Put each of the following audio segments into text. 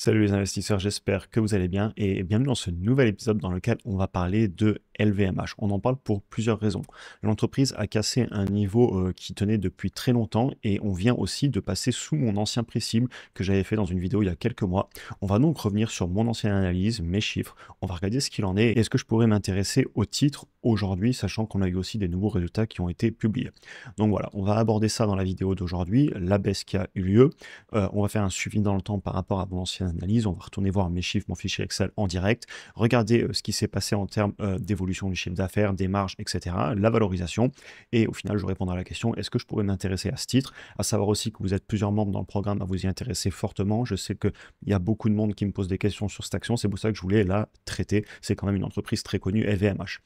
Salut les investisseurs, j'espère que vous allez bien et bienvenue dans ce nouvel épisode dans lequel on va parler de LVMH. On en parle pour plusieurs raisons. L'entreprise a cassé un niveau qui tenait depuis très longtemps et on vient aussi de passer sous mon ancien prix cible que j'avais fait dans une vidéo il y a quelques mois. On va donc revenir sur mon ancienne analyse, mes chiffres, on va regarder ce qu'il en est et est-ce que je pourrais m'intéresser au titre aujourd'hui, sachant qu'on a eu aussi des nouveaux résultats qui ont été publiés. Donc voilà, on va aborder ça dans la vidéo d'aujourd'hui, la baisse qui a eu lieu. On va faire un suivi dans le temps par rapport à mon ancienne analyse. On va retourner voir mes chiffres, mon fichier Excel en direct, regarder ce qui s'est passé en termes d'évolution du chiffre d'affaires, des marges, etc., la valorisation. Et au final, je répondrai à la question, est-ce que je pourrais m'intéresser à ce titre? À savoir aussi que vous êtes plusieurs membres dans le programme à vous y intéresser fortement. Je sais qu'il y a beaucoup de monde qui me pose des questions sur cette action. C'est pour ça que je voulais la traiter. C'est quand même une entreprise très connue, LVMH.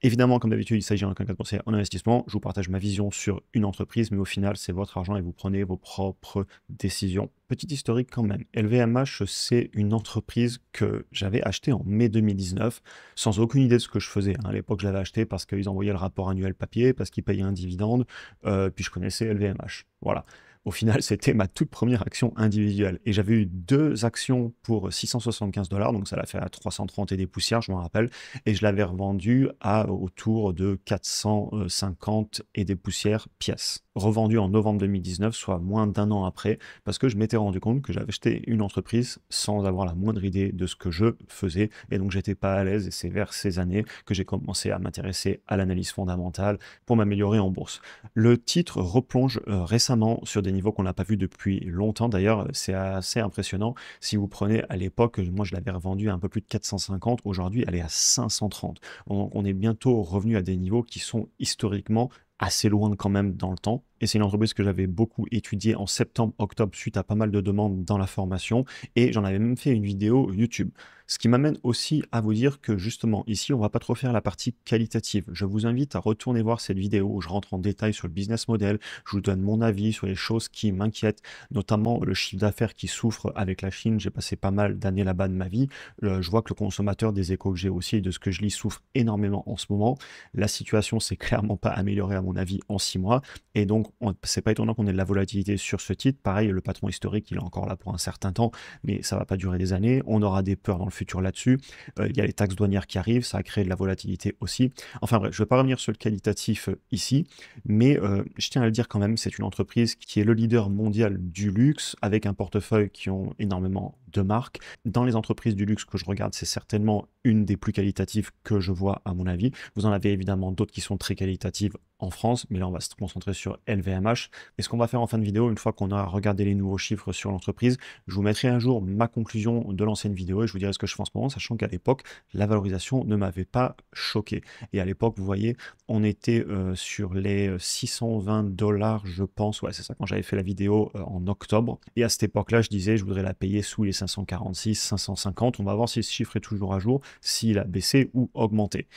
Évidemment, comme d'habitude, il s'agit d'un cas de conseil en investissement. Je vous partage ma vision sur une entreprise, mais au final, c'est votre argent et vous prenez vos propres décisions. Petit historique quand même. LVMH, c'est une entreprise que j'avais achetée en mai 2019, sans aucune idée de ce que je faisais. À l'époque, je l'avais acheté parce qu'ils envoyaient le rapport annuel papier, parce qu'ils payaient un dividende, puis je connaissais LVMH. Voilà. Au final, c'était ma toute première action individuelle. Et j'avais eu deux actions pour 675 $, donc ça l'a fait à 330 et des poussières, je m'en rappelle. Et je l'avais revendu à autour de 450 et des poussières pièces. Revendu en novembre 2019, soit moins d'un an après, parce que je m'étais rendu compte que j'avais acheté une entreprise sans avoir la moindre idée de ce que je faisais. Et donc, j'étais pas à l'aise. Et c'est vers ces années que j'ai commencé à m'intéresser à l'analyse fondamentale pour m'améliorer en bourse. Le titre replonge récemment sur des niveaux qu'on n'a pas vus depuis longtemps. D'ailleurs, c'est assez impressionnant. Si vous prenez à l'époque, moi je l'avais revendu à un peu plus de 450. Aujourd'hui, elle est à 530. Donc, on est bientôt revenu à des niveaux qui sont historiquement assez loin quand même dans le temps. Et c'est une entreprise que j'avais beaucoup étudiée en septembre, octobre, suite à pas mal de demandes dans la formation. Et j'en avais même fait une vidéo YouTube. Ce qui m'amène aussi à vous dire que justement, ici, on va pas trop faire la partie qualitative. Je vous invite à retourner voir cette vidéo où je rentre en détail sur le business model. Je vous donne mon avis sur les choses qui m'inquiètent, notamment le chiffre d'affaires qui souffre avec la Chine. J'ai passé pas mal d'années là-bas de ma vie. Je vois que le consommateur, des échos que j'ai aussi et de ce que je lis, souffre énormément en ce moment. La situation s'est clairement pas améliorée à mon avis en 6 mois. Et donc, c'est pas étonnant qu'on ait de la volatilité sur ce titre. Pareil, le patron historique, il est encore là pour un certain temps, mais ça va pas durer des années. On aura des peurs dans le futur là-dessus. Il y a les taxes douanières qui arrivent, ça a créé de la volatilité aussi. Enfin bref, je vais pas revenir sur le qualitatif ici, mais je tiens à le dire quand même, c'est une entreprise qui est le leader mondial du luxe, avec un portefeuille qui ont énormément de marques. Dans les entreprises du luxe que je regarde, c'est certainement une des plus qualitatives que je vois à mon avis. Vous en avez évidemment d'autres qui sont très qualitatives en France, mais là on va se concentrer sur LVMH. Et ce qu'on va faire en fin de vidéo, une fois qu'on a regardé les nouveaux chiffres sur l'entreprise, je vous mettrai un jour ma conclusion de l'ancienne vidéo et je vous dirai ce que je fais en ce moment, sachant qu'à l'époque, la valorisation ne m'avait pas choqué. Et à l'époque, vous voyez, on était sur les 620 $, je pense, ouais c'est ça, quand j'avais fait la vidéo en octobre. Et à cette époque-là, je disais, je voudrais la payer sous les 546, 550. On va voir si ce chiffre est toujours à jour, s'il a baissé ou augmenté.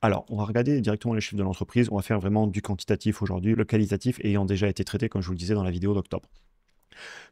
Alors, on va regarder directement les chiffres de l'entreprise. On va faire vraiment du quantitatif aujourd'hui, le qualitatif ayant déjà été traité, comme je vous le disais dans la vidéo d'octobre.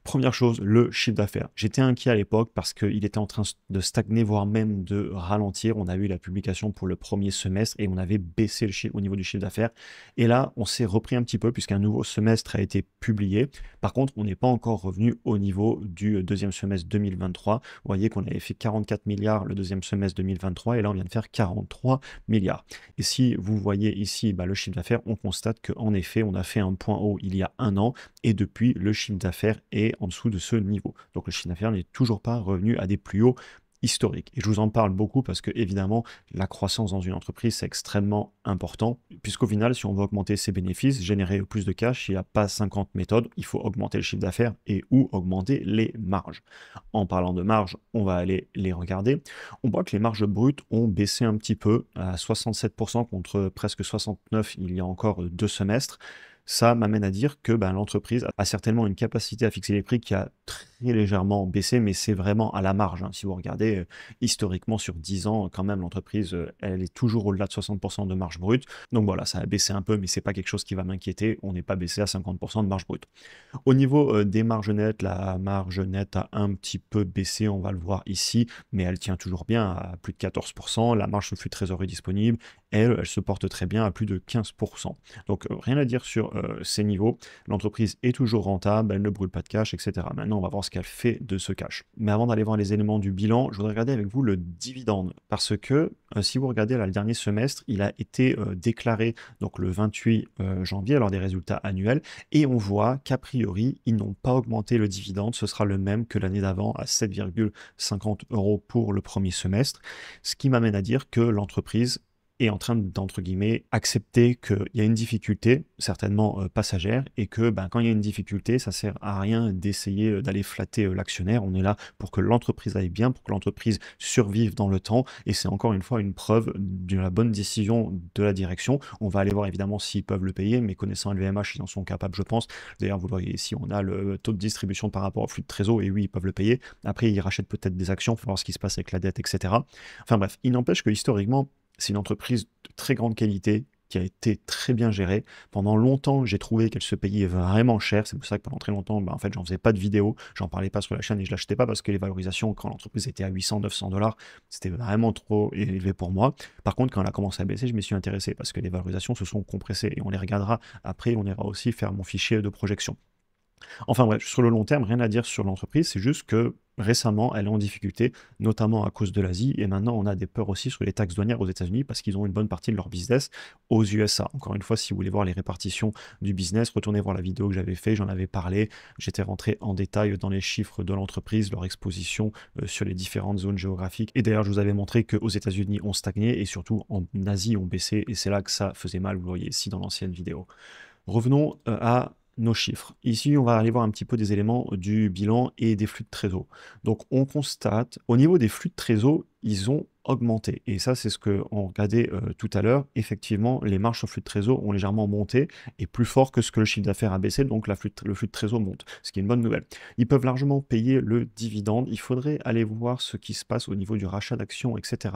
Première chose, le chiffre d'affaires. J'étais inquiet à l'époque parce qu'il était en train de stagner, voire même de ralentir. On a eu la publication pour le premier semestre et on avait baissé le chiffre au niveau du chiffre d'affaires. Et là, on s'est repris un petit peu puisqu'un nouveau semestre a été publié. Par contre, on n'est pas encore revenu au niveau du deuxième semestre 2023. Vous voyez qu'on avait fait 44 milliards le deuxième semestre 2023 et là, on vient de faire 43 milliards. Et si vous voyez ici le chiffre d'affaires, on constate qu'en effet, on a fait un point haut il y a un an et depuis, le chiffre d'affaires est en dessous de ce niveau. Donc le chiffre d'affaires n'est toujours pas revenu à des plus hauts historiques. Et je vous en parle beaucoup parce que évidemment, la croissance dans une entreprise, c'est extrêmement important, puisqu'au final, si on veut augmenter ses bénéfices, générer plus de cash, il n'y a pas 50 méthodes, il faut augmenter le chiffre d'affaires et ou augmenter les marges. En parlant de marges, on va aller les regarder. On voit que les marges brutes ont baissé un petit peu à 67% contre presque 69% il y a encore 2 semestres. Ça m'amène à dire que l'entreprise a certainement une capacité à fixer les prix qui a très légèrement baissé, mais c'est vraiment à la marge. Si vous regardez historiquement sur 10 ans, quand même, l'entreprise, elle est toujours au-delà de 60% de marge brute. Donc voilà, ça a baissé un peu, mais c'est pas quelque chose qui va m'inquiéter. On n'est pas baissé à 50% de marge brute. Au niveau des marges nettes, la marge nette a un petit peu baissé, on va le voir ici, mais elle tient toujours bien à plus de 14%. La marge sur flux de trésorerie disponible, elle se porte très bien à plus de 15%. Donc rien à dire sur ces niveaux. L'entreprise est toujours rentable, elle ne brûle pas de cash, etc. Maintenant, on va voir ce qu'elle fait de ce cash. Mais avant d'aller voir les éléments du bilan, je voudrais regarder avec vous le dividende, parce que si vous regardez là, le dernier semestre, il a été déclaré donc le 28 janvier lors des résultats annuels, et on voit qu'a priori, ils n'ont pas augmenté le dividende, ce sera le même que l'année d'avant à 7,50 € pour le premier semestre, ce qui m'amène à dire que l'entreprise est en train d'entre guillemets accepter qu'il y a une difficulté, certainement passagère, et que quand il y a une difficulté, ça sert à rien d'essayer d'aller flatter l'actionnaire. On est là pour que l'entreprise aille bien, pour que l'entreprise survive dans le temps, et c'est encore une fois une preuve de la bonne décision de la direction. On va aller voir évidemment s'ils peuvent le payer, mais connaissant LVMH, ils en sont capables, je pense. D'ailleurs, vous voyez ici, on a le taux de distribution par rapport au flux de trésor, et oui, ils peuvent le payer. Après, ils rachètent peut-être des actions, il faut voir ce qui se passe avec la dette, etc. Enfin bref, il n'empêche que historiquement, c'est une entreprise de très grande qualité qui a été très bien gérée. Pendant longtemps, j'ai trouvé qu'elle se payait vraiment cher. C'est pour ça que pendant très longtemps, en fait, j'en faisais pas de vidéos, j'en parlais pas sur la chaîne et je l'achetais pas parce que les valorisations, quand l'entreprise était à 800, 900 $, c'était vraiment trop élevé pour moi. Par contre, quand elle a commencé à baisser, je m'y suis intéressé parce que les valorisations se sont compressées et on les regardera après. On ira aussi faire mon fichier de projection. Enfin bref, sur le long terme, rien à dire sur l'entreprise, c'est juste que récemment, elle est en difficulté, notamment à cause de l'Asie, et maintenant on a des peurs aussi sur les taxes douanières aux États-Unis parce qu'ils ont une bonne partie de leur business aux USA. Encore une fois, si vous voulez voir les répartitions du business, retournez voir la vidéo que j'avais fait, j'en avais parlé, j'étais rentré en détail dans les chiffres de l'entreprise, leur exposition sur les différentes zones géographiques, et d'ailleurs je vous avais montré qu'aux États-Unis on stagnait et surtout en Asie on baissait, et c'est là que ça faisait mal, vous voyez ici dans l'ancienne vidéo. Revenons à nos chiffres. Ici, on va aller voir un petit peu des éléments du bilan et des flux de trésor. Donc, on constate, au niveau des flux de trésor, ils ont augmenté. Et ça, c'est ce qu'on regardait tout à l'heure. Effectivement, les marges sur flux de trésor ont légèrement monté et plus fort que ce que le chiffre d'affaires a baissé, donc le flux de trésor monte, ce qui est une bonne nouvelle. Ils peuvent largement payer le dividende. Il faudrait aller voir ce qui se passe au niveau du rachat d'actions, etc.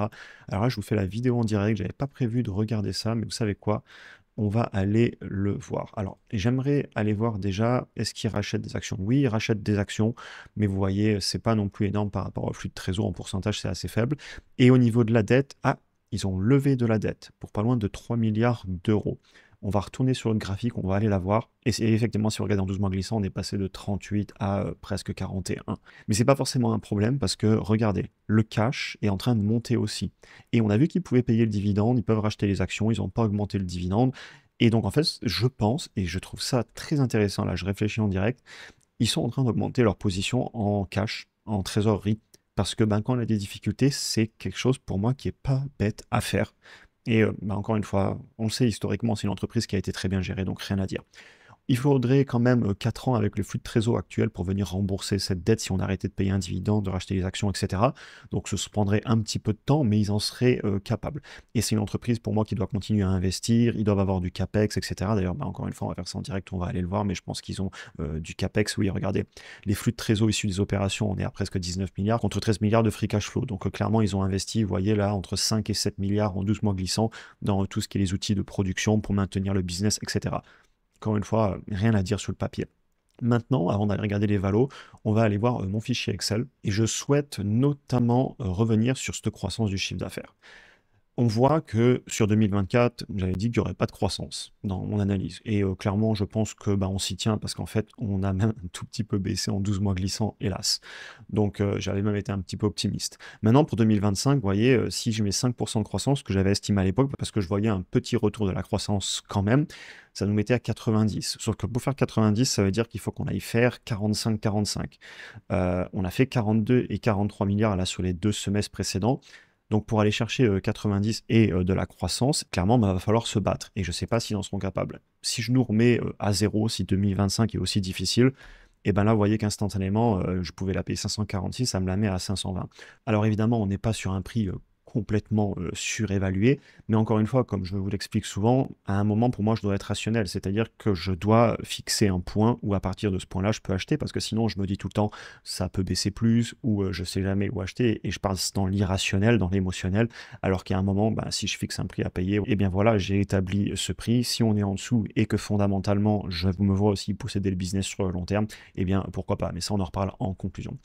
Alors là, je vous fais la vidéo en direct. Je n'avais pas prévu de regarder ça, mais vous savez quoi? On va aller le voir. Alors, j'aimerais aller voir déjà, est-ce qu'ils rachètent des actions? Oui, ils rachètent des actions, mais vous voyez, c'est pas non plus énorme par rapport au flux de trésor. En pourcentage, c'est assez faible. Et au niveau de la dette, ils ont levé de la dette pour pas loin de 3 milliards d'euros. On va retourner sur le graphique, on va aller la voir. Et effectivement, si vous regardez en 12 mois glissants, on est passé de 38 à presque 41. Mais c'est pas forcément un problème parce que, regardez, le cash est en train de monter aussi. Et on a vu qu'ils pouvaient payer le dividende, ils peuvent racheter les actions, ils n'ont pas augmenté le dividende. Et donc, en fait, je pense, et je trouve ça très intéressant, là, je réfléchis en direct, ils sont en train d'augmenter leur position en cash, en trésorerie, parce que quand on a des difficultés, c'est quelque chose pour moi qui est pas bête à faire. Et encore une fois, on le sait historiquement, c'est une entreprise qui a été très bien gérée, donc rien à dire. Il faudrait quand même 4 ans avec le flux de trésor actuel pour venir rembourser cette dette si on arrêtait de payer un dividende, de racheter les actions, etc. Donc ce se prendrait un petit peu de temps, mais ils en seraient capables. Et c'est une entreprise pour moi qui doit continuer à investir, ils doivent avoir du CAPEX, etc. D'ailleurs, encore une fois, on va faire ça en direct, on va aller le voir, mais je pense qu'ils ont du CAPEX. Oui, regardez, les flux de trésor issus des opérations, on est à presque 19 milliards contre 13 milliards de free cash flow. Donc clairement, ils ont investi, vous voyez là, entre 5 et 7 milliards en 12 mois glissants dans tout ce qui est les outils de production pour maintenir le business, etc. Encore une fois, rien à dire sur le papier. Maintenant, avant d'aller regarder les valos, on va aller voir mon fichier Excel et je souhaite notamment revenir sur cette croissance du chiffre d'affaires. On voit que sur 2024, j'avais dit qu'il n'y aurait pas de croissance dans mon analyse. Et clairement, je pense que on s'y tient parce qu'en fait, on a même un tout petit peu baissé en 12 mois glissants, hélas. Donc, j'avais même été un petit peu optimiste. Maintenant, pour 2025, vous voyez, si je mets 5% de croissance, que j'avais estimé à l'époque, parce que je voyais un petit retour de la croissance quand même, ça nous mettait à 90. Sauf que pour faire 90, ça veut dire qu'il faut qu'on aille faire 45-45. On a fait 42 et 43 milliards là sur les 2 semestres précédents. Donc pour aller chercher 90 et de la croissance, clairement, il va falloir se battre. Et je ne sais pas s'ils en seront capables. Si je nous remets à zéro, si 2025 est aussi difficile, et là, vous voyez qu'instantanément, je pouvais la payer 546, ça me la met à 520. Alors évidemment, on n'est pas sur un prix complètement surévalué, mais encore une fois, comme je vous l'explique souvent, à un moment, pour moi, je dois être rationnel, c'est-à-dire que je dois fixer un point où à partir de ce point-là, je peux acheter, parce que sinon, je me dis tout le temps, ça peut baisser plus, ou je sais jamais où acheter, et je parle dans l'irrationnel, dans l'émotionnel, alors qu'à un moment, si je fixe un prix à payer, et bien voilà, j'ai établi ce prix, si on est en dessous, et que fondamentalement, je me vois aussi posséder le business sur le long terme, et bien pourquoi pas, mais ça, on en reparle en conclusion.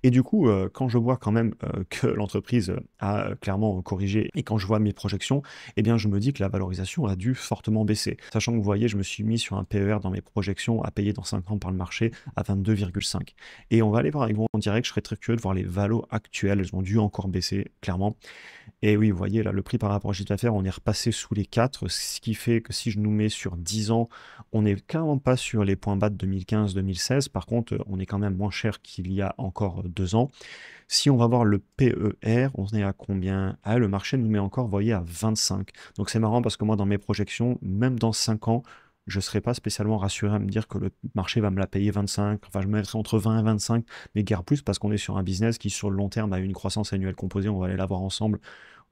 Et du coup, quand je vois quand même que l'entreprise a clairement corrigé et quand je vois mes projections, eh bien, je me dis que la valorisation a dû fortement baisser. Sachant que vous voyez, je me suis mis sur un PER dans mes projections à payer dans 5 ans par le marché à 22,5. Et on va aller voir avec vous en direct, je serais très curieux de voir les valos actuelles, elles ont dû encore baisser, clairement. Et oui, vous voyez là, le prix par rapport au chiffre d'affaires, on est repassé sous les 4, ce qui fait que si je nous mets sur 10 ans, on n'est clairement pas sur les points bas de 2015-2016. Par contre, on est quand même moins cher qu'il y a encore 2 ans. Si on va voir le PER, on est à combien? Ah, le marché nous met encore, vous voyez, à 25. Donc c'est marrant parce que moi, dans mes projections, même dans 5 ans, je ne serais pas spécialement rassuré à me dire que le marché va me la payer 25. Enfin, je me mettrais entre 20 et 25, mais guère plus parce qu'on est sur un business qui, sur le long terme, a une croissance annuelle composée. On va aller la voir ensemble,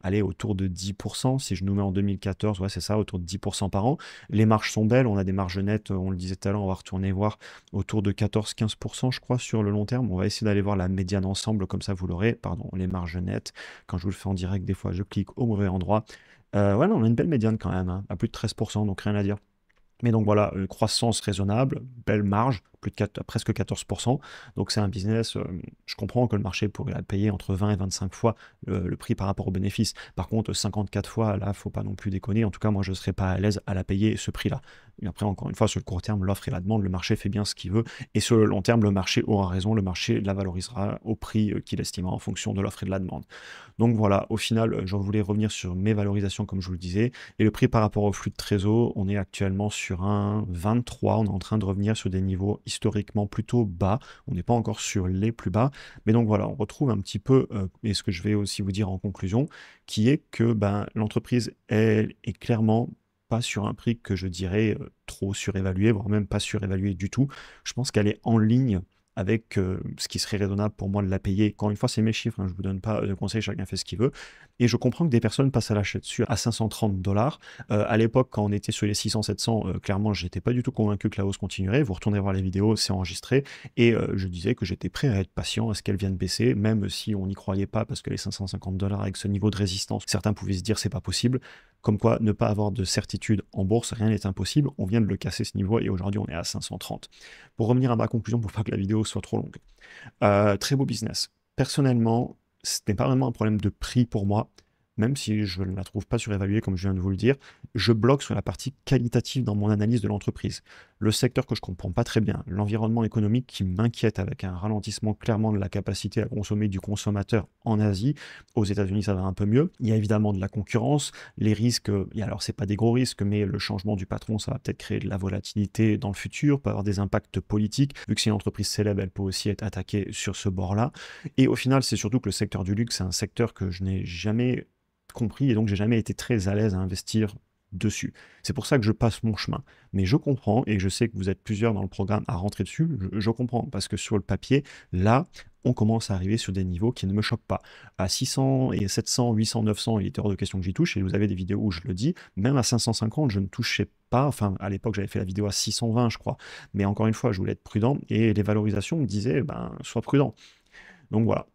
aller autour de 10%. Si je nous mets en 2014, ouais, c'est ça, autour de 10% par an. Les marges sont belles, on a des marges nettes, on le disait tout à l'heure, on va retourner voir autour de 14-15%, je crois, sur le long terme. On va essayer d'aller voir la médiane ensemble, comme ça vous l'aurez. Pardon, les marges nettes. Quand je vous le fais en direct, des fois, je clique au mauvais endroit. Ouais, non, on a une belle médiane quand même, hein, à plus de 13%, donc rien à dire. Mais donc voilà, croissance raisonnable, belle marge, plus de presque 14%. Donc c'est un business, je comprends que le marché pourrait la payer entre 20 et 25 fois le prix par rapport au bénéfice. Par contre, 54 fois, là, faut pas non plus déconner. En tout cas, moi, je ne serais pas à l'aise à la payer ce prix-là. Et après, encore une fois, sur le court terme, l'offre et la demande, le marché fait bien ce qu'il veut. Et sur le long terme, le marché aura raison, le marché la valorisera au prix qu'il estimera en fonction de l'offre et de la demande. Donc voilà, au final, je voulais revenir sur mes valorisations, comme je vous le disais. Et le prix par rapport au flux de trésor, on est actuellement sur un 23. On est en train de revenir sur des niveaux historiquement plutôt bas. On n'est pas encore sur les plus bas. Mais donc voilà, on retrouve un petit peu, et ce que je vais aussi vous dire en conclusion, qui est que ben, l'entreprise, elle, est clairement pas sur un prix que je dirais trop surévalué, voire même pas surévalué du tout. Je pense qu'elle est en ligne avec ce qui serait raisonnable pour moi de la payer. Encore une fois, c'est mes chiffres, hein, je ne vous donne pas de conseils, chacun fait ce qu'il veut. Et je comprends que des personnes passent à l'achat dessus à 530 $. À l'époque, quand on était sur les 600-700, clairement, j'étais pas du tout convaincu que la hausse continuerait. Vous retournez voir les vidéos, c'est enregistré. Et je disais que j'étais prêt à être patient, à ce qu'elle vienne baisser, même si on n'y croyait pas, parce que les 550 $ avec ce niveau de résistance, certains pouvaient se dire c'est pas possible. Comme quoi, ne pas avoir de certitude en bourse, rien n'est impossible. On vient de le casser ce niveau et aujourd'hui, on est à 530. Pour revenir à ma conclusion, pour pas que la vidéo soit trop longue. Très beau business. Personnellement, ce n'est pas vraiment un problème de prix pour moi, même si je ne la trouve pas surévaluée, comme je viens de vous le dire. Je bloque sur la partie qualitative dans mon analyse de l'entreprise. Le secteur que je ne comprends pas très bien, l'environnement économique qui m'inquiète avec un ralentissement clairement de la capacité à consommer du consommateur en Asie. Aux États-Unis, ça va un peu mieux. Il y a évidemment de la concurrence, les risques, et alors c'est pas des gros risques, mais le changement du patron, ça va peut-être créer de la volatilité dans le futur, peut avoir des impacts politiques, vu que c'est une entreprise célèbre, elle peut aussi être attaquée sur ce bord-là. Et au final, c'est surtout que le secteur du luxe, c'est un secteur que je n'ai jamais compris et donc j'ai jamais été très à l'aise à investir dessus. C'est pour ça que je passe mon chemin. Mais je comprends, et je sais que vous êtes plusieurs dans le programme à rentrer dessus, je comprends, parce que sur le papier, là, on commence à arriver sur des niveaux qui ne me choquent pas. À 600 et 700, 800, 900, il était hors de question que j'y touche, et vous avez des vidéos où je le dis, même à 550, je ne touchais pas, enfin, à l'époque, j'avais fait la vidéo à 620, je crois, mais encore une fois, je voulais être prudent, et les valorisations me disaient, ben, sois prudent. Donc voilà.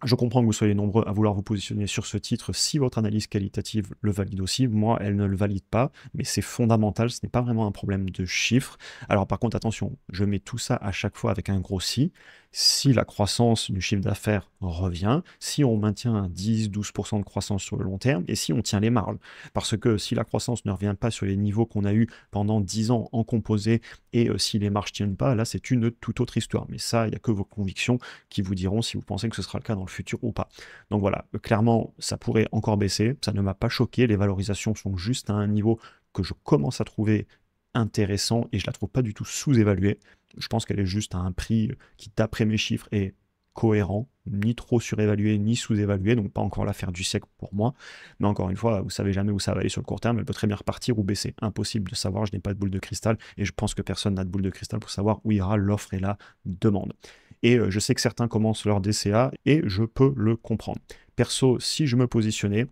Je comprends que vous soyez nombreux à vouloir vous positionner sur ce titre si votre analyse qualitative le valide aussi. Moi, elle ne le valide pas, mais c'est fondamental, ce n'est pas vraiment un problème de chiffres. Alors par contre, attention, je mets tout ça à chaque fois avec un gros si. Si la croissance du chiffre d'affaires revient, si on maintient un 10-12% de croissance sur le long terme, et si on tient les marges. Parce que si la croissance ne revient pas sur les niveaux qu'on a eu pendant 10 ans en composé, et si les marges ne tiennent pas, là c'est une toute autre histoire. Mais ça, il n'y a que vos convictions qui vous diront si vous pensez que ce sera le cas dans le futur ou pas. Donc voilà, clairement, ça pourrait encore baisser, ça ne m'a pas choqué, les valorisations sont juste à un niveau que je commence à trouver intéressant et je la trouve pas du tout sous-évaluée. Je pense qu'elle est juste à un prix qui, d'après mes chiffres, est cohérent, ni trop surévalué, ni sous-évalué, donc pas encore l'affaire du siècle pour moi. Mais encore une fois, vous savez jamais où ça va aller sur le court terme, elle peut très bien repartir ou baisser. Impossible de savoir, je n'ai pas de boule de cristal, et je pense que personne n'a de boule de cristal pour savoir où ira l'offre et la demande. Et je sais que certains commencent leur DCA, et je peux le comprendre. Perso, si je me positionnais,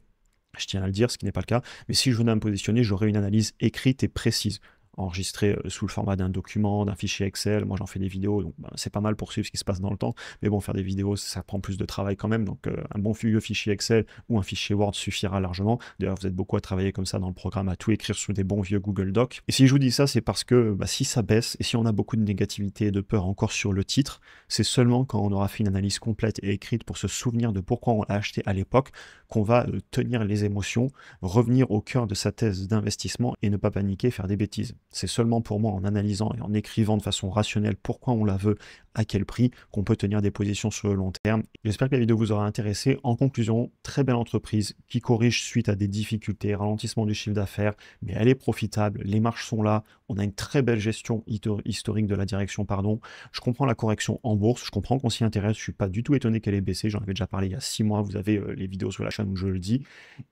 je tiens à le dire, ce qui n'est pas le cas, mais si je venais à me positionner, j'aurais une analyse écrite et précise. enregistré sous le format d'un document, d'un fichier Excel. Moi, j'en fais des vidéos, donc c'est pas mal pour suivre ce qui se passe dans le temps. Mais bon, faire des vidéos, ça prend plus de travail quand même. Donc, un bon vieux fichier Excel ou un fichier Word suffira largement. D'ailleurs, vous êtes beaucoup à travailler comme ça dans le programme, à tout écrire sur des bons vieux Google Docs. Et si je vous dis ça, c'est parce que si ça baisse et si on a beaucoup de négativité et de peur encore sur le titre, c'est seulement quand on aura fait une analyse complète et écrite pour se souvenir de pourquoi on l'a acheté à l'époque qu'on va tenir les émotions, revenir au cœur de sa thèse d'investissement et ne pas paniquer, faire des bêtises. C'est seulement pour moi en analysant et en écrivant de façon rationnelle pourquoi on la veut, à quel prix, qu'on peut tenir des positions sur le long terme. J'espère que la vidéo vous aura intéressé. En conclusion, très belle entreprise qui corrige suite à des difficultés, ralentissement du chiffre d'affaires, mais elle est profitable, les marges sont là, on a une très belle gestion historique de la direction, pardon. Je comprends la correction en bourse, je comprends qu'on s'y intéresse, je suis pas du tout étonné qu'elle ait baissé, j'en avais déjà parlé il y a 6 mois, vous avez les vidéos sur la chaîne où je le dis.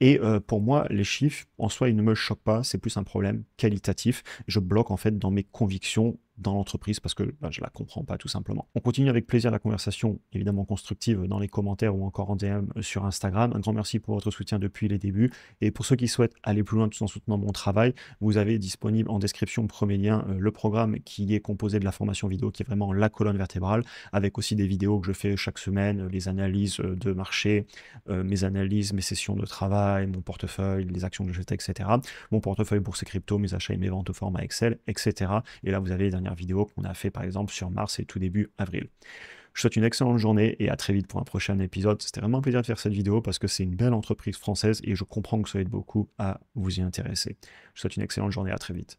Et pour moi, les chiffres, en soi, ils ne me choquent pas, c'est plus un problème qualitatif. Je bloque en fait dans mes convictions dans l'entreprise parce que je la comprends pas tout simplement. On continue avec plaisir la conversation, évidemment constructive, dans les commentaires ou encore en DM sur Instagram. Un grand merci pour votre soutien depuis les débuts. Et pour ceux qui souhaitent aller plus loin tout en soutenant mon travail, vous avez disponible en description, premier lien, le programme qui est composé de la formation vidéo qui est vraiment la colonne vertébrale, avec aussi des vidéos que je fais chaque semaine, les analyses de marché, mes analyses, mes sessions de travail, mon portefeuille, les actions que j'achète, etc. Mon portefeuille bourse et crypto, mes achats et mes ventes au format Excel, etc. Et là, vous avez les dernières vidéos qu'on a fait par exemple sur mars et tout début avril. Je vous souhaite une excellente journée et à très vite pour un prochain épisode. C'était vraiment un plaisir de faire cette vidéo parce que c'est une belle entreprise française et je comprends que ça aide beaucoup à vous y intéresser. Je vous souhaite une excellente journée, à très vite.